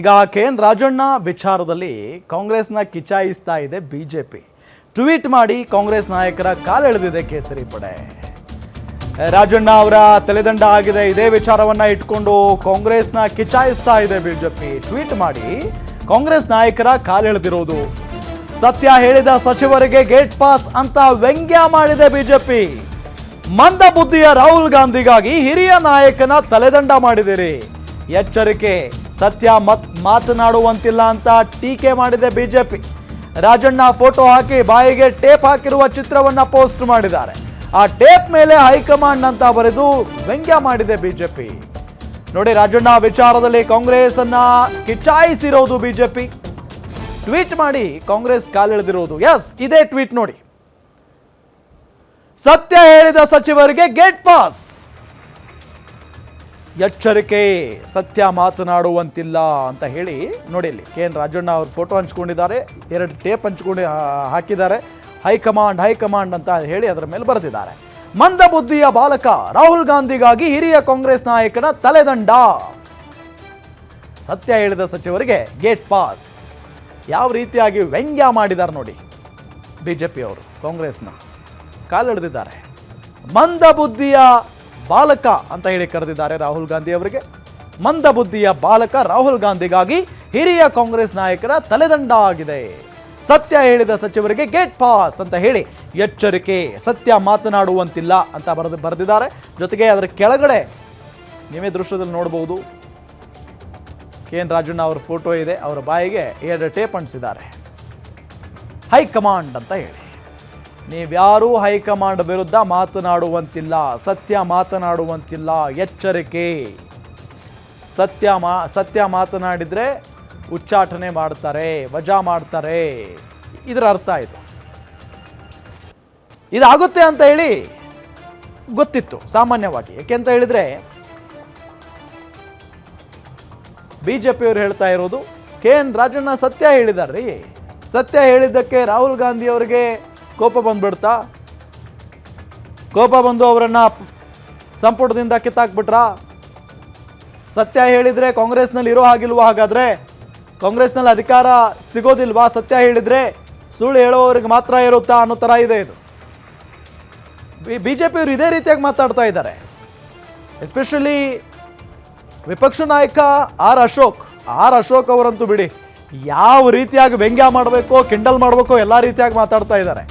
ಈಗ ಕೆ.ಎನ್. ರಾಜಣ್ಣ ವಿಚಾರದಲ್ಲಿ ಕಾಂಗ್ರೆಸ್ನ ಕಿಚಾಯಿಸ್ತಾ ಇದೆ ಬಿಜೆಪಿ. ಟ್ವೀಟ್ ಮಾಡಿ ಕಾಂಗ್ರೆಸ್ ನಾಯಕರ ಕಾಲೆಳೆದಿದೆ ಕೇಸರಿ ಪಡೆ. ರಾಜಣ್ಣ ಅವರ ತಲೆದಂಡ ಆಗಿದೆ. ಇದೇ ವಿಚಾರವನ್ನ ಇಟ್ಕೊಂಡು ಕಾಂಗ್ರೆಸ್ನ ಕಿಚಾಯಿಸ್ತಾ ಇದೆ ಬಿಜೆಪಿ. ಟ್ವೀಟ್ ಮಾಡಿ ಕಾಂಗ್ರೆಸ್ ನಾಯಕರ ಕಾಲೆಳೆದಿರೋದು. ಸತ್ಯ ಹೇಳಿದ ಸಚಿವರಿಗೆ ಗೇಟ್ ಪಾಸ್ ಅಂತ ವ್ಯಂಗ್ಯ ಮಾಡಿದೆ ಬಿಜೆಪಿ. ಮಂದ ಬುದ್ಧಿಯ ರಾಹುಲ್ ಗಾಂಧಿಗಾಗಿ ಹಿರಿಯ ನಾಯಕನ ತಲೆದಂಡ ಮಾಡಿದಿರಿ. ಎಚ್ಚರಿಕೆ, ಸತ್ಯ ಮಾತನಾಡುವಂತಿಲ್ಲ ಅಂತ ಟೀಕೆ ಮಾಡಿದೆ ಬಿಜೆಪಿ. ರಾಜಣ್ಣ ಫೋಟೋ ಹಾಕಿ ಬಾಯಿಗೆ ಟೇಪ್ ಹಾಕಿರುವ ಚಿತ್ರವನ್ನ ಪೋಸ್ಟ್ ಮಾಡಿದ್ದಾರೆ. ಆ ಟೇಪ್ ಮೇಲೆ ಹೈಕಮಾಂಡ್ ಅಂತ ಬರೆದು ವ್ಯಂಗ್ಯ ಮಾಡಿದೆ ಬಿಜೆಪಿ. ನೋಡಿ, ರಾಜಣ್ಣ ವಿಚಾರದಲ್ಲಿ ಕಾಂಗ್ರೆಸ್ ಅನ್ನ ಕಿಚಾಯಿಸಿರೋದು ಬಿಜೆಪಿ. ಟ್ವೀಟ್ ಮಾಡಿ ಕಾಂಗ್ರೆಸ್ ಕಾಲೆಳೆದಿರೋದು. ಎಸ್, ಇದೇ ಟ್ವೀಟ್ ನೋಡಿ. ಸತ್ಯ ಹೇಳಿದ ಸಚಿವರಿಗೆ ಗೇಟ್ ಪಾಸ್. ಎಚ್ಚರಿಕೆ, ಸತ್ಯ ಮಾತನಾಡುವಂತಿಲ್ಲ ಅಂತ ಹೇಳಿ ನೋಡಿ. ಇಲ್ಲಿ ಕೆ.ಎನ್. ರಾಜಣ್ಣ ಅವರು ಫೋಟೋ ಹಂಚ್ಕೊಂಡಿದ್ದಾರೆ, 2 ಟೇಪ್ ಹಂಚ್ಕೊಂಡು ಹಾಕಿದ್ದಾರೆ. ಹೈಕಮಾಂಡ್ ಅಂತ ಹೇಳಿ ಅದರ ಮೇಲೆ ಬರೆದಿದ್ದಾರೆ. ಮಂದ ಬುದ್ಧಿಯ ಬಾಲಕ ರಾಹುಲ್ ಗಾಂಧಿಗಾಗಿ ಹಿರಿಯ ಕಾಂಗ್ರೆಸ್ ನಾಯಕನ ತಲೆದಂಡ. ಸತ್ಯ ಹೇಳಿದ ಸಚಿವರಿಗೆ ಗೇಟ್ ಪಾಸ್. ಯಾವ ರೀತಿಯಾಗಿ ವ್ಯಂಗ್ಯ ಮಾಡಿದ್ದಾರೆ ನೋಡಿ ಬಿಜೆಪಿ ಅವರು. ಕಾಂಗ್ರೆಸ್ನ ಕಾಲೆಳೆದಿದ್ದಾರೆ. ಮಂದ ಬುದ್ಧಿಯ ಬಾಲಕ ಅಂತ ಹೇಳಿ ಕರೆದಿದ್ದಾರೆ ರಾಹುಲ್ ಗಾಂಧಿ ಅವರಿಗೆ. ಮಂದ ಬುದ್ಧಿಯ ಬಾಲಕ ರಾಹುಲ್ ಗಾಂಧಿಗಾಗಿ ಹಿರಿಯ ಕಾಂಗ್ರೆಸ್ ನಾಯಕರ ತಲೆದಂಡ ಆಗಿದೆ. ಸತ್ಯ ಹೇಳಿದ ಸಚಿವರಿಗೆ ಗೇಟ್ ಪಾಸ್ ಅಂತ ಹೇಳಿ ಎಚ್ಚರಿಕೆ, ಸತ್ಯ ಮಾತನಾಡುವಂತಿಲ್ಲ ಅಂತ ಬರೆದಿದ್ದಾರೆ. ಜೊತೆಗೆ ಅದರ ಕೆಳಗಡೆ ನೀವೇ ದೃಶ್ಯದಲ್ಲಿ ನೋಡಬಹುದು, ಕೆ.ಎನ್. ರಾಜಣ್ಣ ಅವರ ಫೋಟೋ ಇದೆ. ಅವರ ಬಾಯಿಗೆ 2 ಟೇಪ್ ಅಂಟಿಸಿದ್ದಾರೆ. ಹೈಕಮಾಂಡ್ ಅಂತ ಹೇಳಿ. ನೀವ್ಯಾರೂ ಹೈಕಮಾಂಡ್ ವಿರುದ್ಧ ಮಾತನಾಡುವಂತಿಲ್ಲ, ಸತ್ಯ ಮಾತನಾಡುವಂತಿಲ್ಲ, ಎಚ್ಚರಿಕೆ. ಸತ್ಯ ಮಾತನಾಡಿದರೆ ಉಚ್ಚಾಟನೆ ಮಾಡ್ತಾರೆ, ವಜಾ ಮಾಡ್ತಾರೆ. ಇದರ ಅರ್ಥ ಆಯಿತು. ಇದಾಗುತ್ತೆ ಅಂತ ಹೇಳಿ ಗೊತ್ತಿತ್ತು ಸಾಮಾನ್ಯವಾಗಿ. ಯಾಕೆಂತ ಹೇಳಿದ್ರೆ ಬಿಜೆಪಿಯವರು ಹೇಳ್ತಾ ಇರೋದು, ಕೆ.ಎನ್. ರಾಜಣ್ಣ ಸತ್ಯ ಹೇಳಿದಾರ್ರಿ. ಸತ್ಯ ಹೇಳಿದ್ದಕ್ಕೆ ರಾಹುಲ್ ಗಾಂಧಿ ಅವರಿಗೆ ಕೋಪ ಬಂದ್ಬಿಡ್ತಾ? ಕೋಪ ಬಂದು ಅವರನ್ನ ಸಂಪುಟದಿಂದ ಕಿತ್ತಾಕ್ಬಿಟ್ರಾ? ಸತ್ಯ ಹೇಳಿದ್ರೆ ಕಾಂಗ್ರೆಸ್ನಲ್ಲಿ ಇರೋ ಹಾಗಿಲ್ವಾ? ಹಾಗಾದ್ರೆ ಕಾಂಗ್ರೆಸ್ನಲ್ಲಿ ಅಧಿಕಾರ ಸಿಗೋದಿಲ್ವಾ? ಸತ್ಯ ಹೇಳಿದ್ರೆ ಸುಳ್ಳು ಹೇಳೋರಿಗೆ ಮಾತ್ರ ಇರುತ್ತಾ ಅನ್ನೋ ಥರ ಇದೆ ಇದು. ಬಿಜೆಪಿಯವರು ಇದೇ ರೀತಿಯಾಗಿ ಮಾತಾಡ್ತಾ ಇದ್ದಾರೆ. ಎಸ್ಪೆಷಲಿ ವಿಪಕ್ಷ ನಾಯಕ ಆರ್ ಅಶೋಕ್ ಅವರಂತೂ ಬಿಡಿ, ಯಾವ ರೀತಿಯಾಗಿ ವ್ಯಂಗ್ಯ ಮಾಡಬೇಕೋ, ಕಿಂಡಲ್ ಮಾಡಬೇಕೋ ಎಲ್ಲ ರೀತಿಯಾಗಿ ಮಾತಾಡ್ತಾ ಇದ್ದಾರೆ.